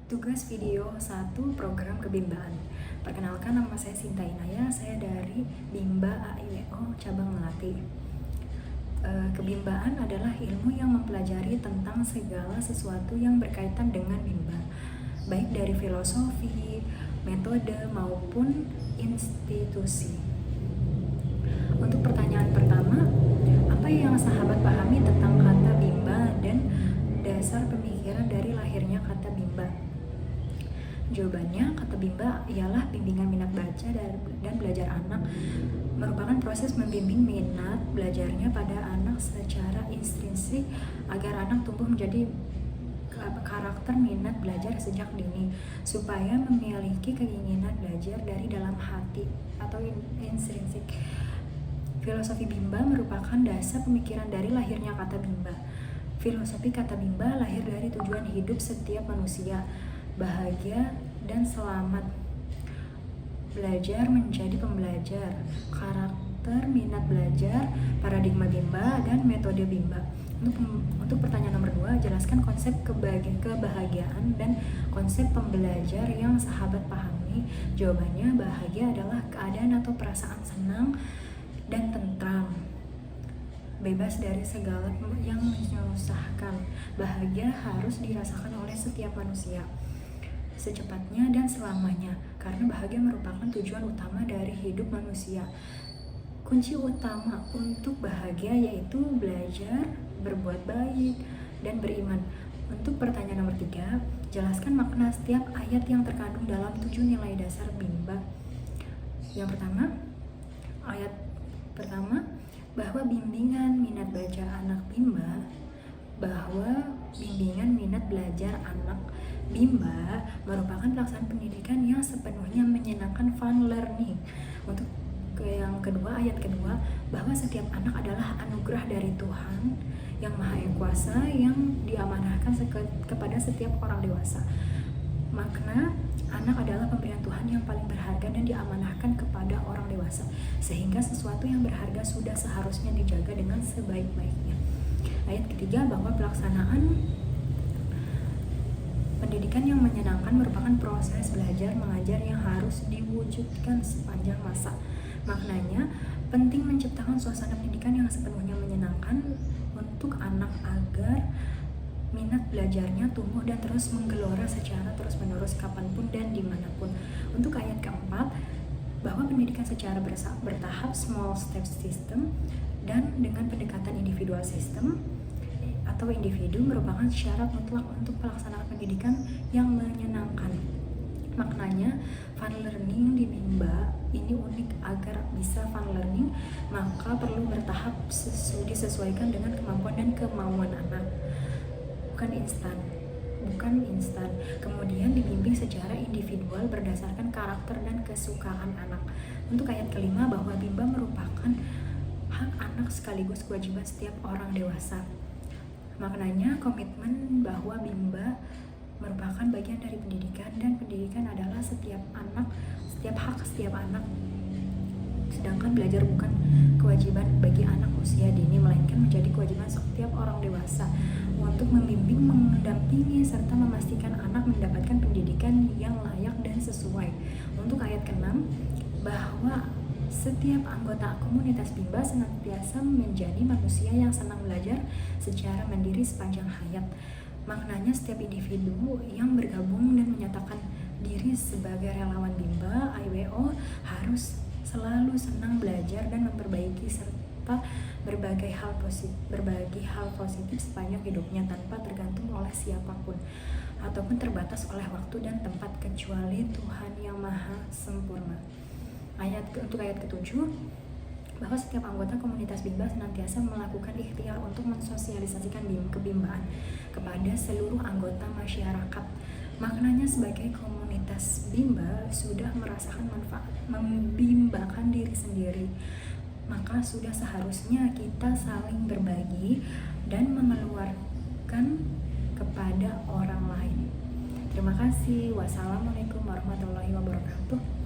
Tugas video 1 program kebimbaan. Perkenalkan, nama saya Sinta Inaya, saya dari Bimba AIWO Cabang Melati. Kebimbaan adalah ilmu yang mempelajari tentang segala sesuatu yang berkaitan dengan bimba, baik dari filosofi, metode, maupun institusi. Untuk pertanyaan pertama, apa yang sahabat pahami tentang kata bimba dan dasar pemikiran dari lahirnya kata bimba? Jawabannya, kata bimba ialah bimbingan minat baca dan belajar anak, merupakan proses membimbing minat belajarnya pada anak secara intrinsik agar anak tumbuh menjadi karakter minat belajar sejak dini, supaya memiliki keinginan belajar dari dalam hati atau intrinsik. Filosofi bimba merupakan dasar pemikiran dari lahirnya kata bimba. Filosofi kata bimba lahir dari tujuan hidup setiap manusia, bahagia dan selamat, belajar menjadi pembelajar, karakter minat belajar, paradigma bimba, dan metode bimba. Untuk pertanyaan nomor 2, jelaskan konsep kebahagiaan dan konsep pembelajar yang sahabat pahami. Jawabannya, bahagia adalah keadaan atau perasaan senang dan tentram, bebas dari segala yang menyusahkan. Bahagia harus dirasakan oleh setiap manusia secepatnya dan selamanya, karena bahagia merupakan tujuan utama dari hidup manusia. Kunci utama untuk bahagia yaitu belajar, berbuat baik, dan beriman. Untuk pertanyaan nomor 3, jelaskan makna setiap ayat yang terkandung dalam 7 nilai dasar bimba. Yang pertama, ayat pertama, bahwa bimbingan minat baca anak bimba, bahwa bimbingan minat belajar anak bimba merupakan pelaksanaan pendidikan yang sepenuhnya menyenangkan, fun learning. Untuk yang kedua, ayat kedua, bahwa setiap anak adalah anugerah dari Tuhan yang Maha Kuasa yang diamanahkan kepada setiap orang dewasa. Makna, anak adalah pemberian Tuhan yang paling berharga dan diamanahkan kepada orang dewasa, sehingga sesuatu yang berharga sudah seharusnya dijaga dengan sebaik-baiknya. Ayat ketiga, bahwa pelaksanaan pendidikan yang menyenangkan merupakan proses belajar mengajar yang harus diwujudkan sepanjang masa. Maknanya, penting menciptakan suasana pendidikan yang sepenuhnya menyenangkan untuk anak agar minat belajarnya tumbuh dan terus menggelora secara terus-menerus kapanpun dan dimanapun. Untuk ayat keempat, bahwa pendidikan secara bertahap, small step system, dan dengan pendekatan individual system atau individu merupakan syarat mutlak untuk pelaksanaan pendidikan yang menyenangkan. Maknanya, fun learning di bimba ini unik. Agar bisa fun learning, maka perlu bertahap disesuaikan dengan kemampuan dan kemauan anak. Bukan instan. Kemudian dibimbing secara individual berdasarkan karakter dan kesukaan anak. Untuk ayat kelima, bahwa bimba merupakan hak anak sekaligus kewajiban setiap orang dewasa. Maknanya, komitmen bahwa bimba merupakan bagian dari pendidikan, dan pendidikan adalah hak setiap anak. Sedangkan belajar bukan kewajiban bagi anak usia dini, melainkan menjadi kewajiban setiap orang dewasa untuk membimbing, mendampingi, serta memastikan anak mendapatkan pendidikan yang layak dan sesuai. Untuk ayat ke-6, bahwa setiap anggota komunitas bimba senantiasa menjadi manusia yang senang belajar secara mandiri sepanjang hayat. Maknanya, setiap individu yang bergabung dan menyatakan diri sebagai relawan bimba AIWO harus selalu senang belajar dan memperbaiki serta berbagi hal positif sepanjang hidupnya, tanpa tergantung oleh siapapun ataupun terbatas oleh waktu dan tempat, kecuali Tuhan yang Maha Sempurna. Untuk ayat ke-7, bahwa setiap anggota komunitas bimba senantiasa melakukan ikhtiar untuk mensosialisasikan kebimbaan kepada seluruh anggota masyarakat. Maknanya, sebagai komunitas bimba sudah merasakan manfaat membimbakan diri sendiri, maka sudah seharusnya kita saling berbagi dan mengeluarkan kepada orang lain. Terima kasih. Wassalamualaikum warahmatullahi wabarakatuh.